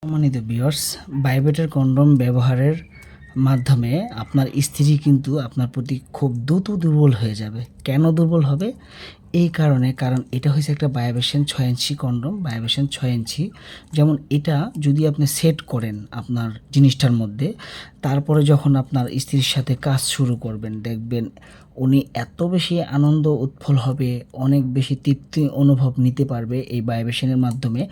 সম্মানিত viewers, বায়োবেটার condom ব্যবহারের মাধ্যমে আপনার স্ত্রী কিন্তু আপনার প্রতি খুব দ্রুত দুর্বল হয়ে যাবে। কেন দুর্বল হবে? এই কারণ এটা হচ্ছে একটা বায়োবেশন 6 ইঞ্চি কন্ডোম। বায়োবেশন 6 ইঞ্চি, যেমন এটা যদি আপনি সেট করেন আপনার জিনিসটার মধ্যে, তারপরে যখন আপনার স্ত্রীর সাথে কাজ শুরু করবেন, দেখবেন উনি এত বেশি আনন্দ উৎফুল্ল হবে, অনেক বেশি তৃপ্তি অনুভব নিতে পারবে এই বায়োবেশনের মাধ্যমে।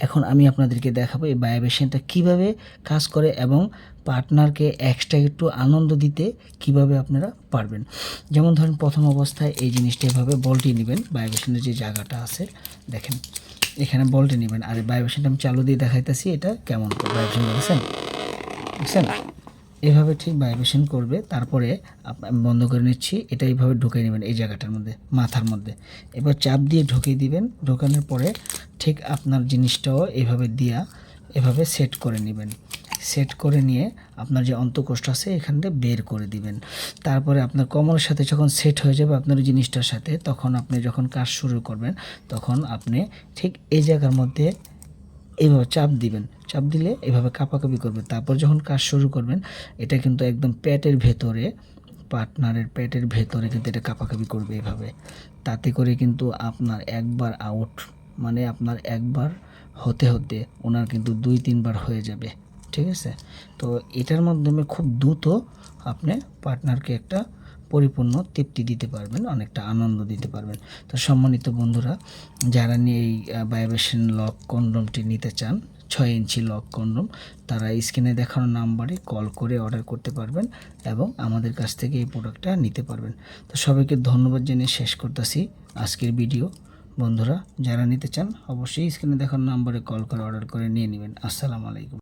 এখন আমি আপনাদেরকে দেখাবো এই বায়োবেশনটা কীভাবে কাজ করে এবং পার্টনারকে এক্সট্রা একটু আনন্দ দিতে কিভাবে আপনারা পারবেন। যেমন ধরেন, প্রথম অবস্থায় এই জিনিসটা এভাবে বলটি নেবেন, বায়োবেশনের যে জায়গাটা আছে দেখেন এখানে বলটি নেবেন। আর বায়োবেশনটা আমি চালু দিয়ে দেখাইতেছি এটা কেমন বায়োবেশন দেখছেন দেখছেন এভাবে ঠিক ভাইব্রেশন করবে। তারপরে আমি বন্ধ করে নিচ্ছি, এটা এইভাবে ঢুকিয়ে নেবেন এই জায়গাটার মধ্যে, মাথার মধ্যে। এবার চাপ দিয়ে ঢুকিয়ে দিবেন। ঢোকানোর পরে ঠিক আপনার জিনিসটাও এভাবে এভাবে সেট করে নেবেন। সেট করে নিয়ে আপনার যে অন্তঃকোষ্ঠ আছে এখান থেকে বের করে দিবেন। তারপরে আপনার কোমরের সাথে যখন সেট হয়ে যাবে আপনার জিনিসটার সাথে, তখন আপনি যখন কাজ শুরু করবেন তখন আপনি ঠিক এই জায়গার মধ্যে এইভাবে চাপ দিবেন। চাপ দিলে এভাবে কাঁপাকাঁপি করবে। তারপর যখন কাজ শুরু করবেন, এটা কিন্তু একদম পেটের ভেতরে, পার্টনারের পেটের ভেতরে কিন্তু এটা কাঁপাকাঁপি করবে এভাবে। তাতে করে কিন্তু আপনার একবার আউট, মানে আপনার একবার হতে হতে ওনার কিন্তু 2-3 বার হয়ে যাবে। ঠিক আছে? তো এটার মাধ্যমে খুব দ্রুত আপনি পার্টনারকে একটা পরিপূর্ণ তৃপ্তি দিতে পারবেন, অনেকটা আনন্দ দিতে পারবেন। তো সম্মানিত বন্ধুরা, যারা নিয়ে এই বায়োবেশন লক কন্ডোমটি নিতে চান, 6 ইঞ্চি লক কন্ডোম, তারা স্ক্রিনে দেখানো নাম্বারে কল করে অর্ডার করতে পারবেন এবং আমাদের কাছ থেকে এই প্রোডাক্টটা নিতে পারবেন। তো সবাইকে ধন্যবাদ জানিয়ে শেষ করতেছি আজকের ভিডিও। বন্ধুরা, যারা নিতে চান অবশ্যই স্ক্রিনে দেখানো নাম্বারে কল করে অর্ডার করে নিয়ে নেবেন। আসসালামু আলাইকুম।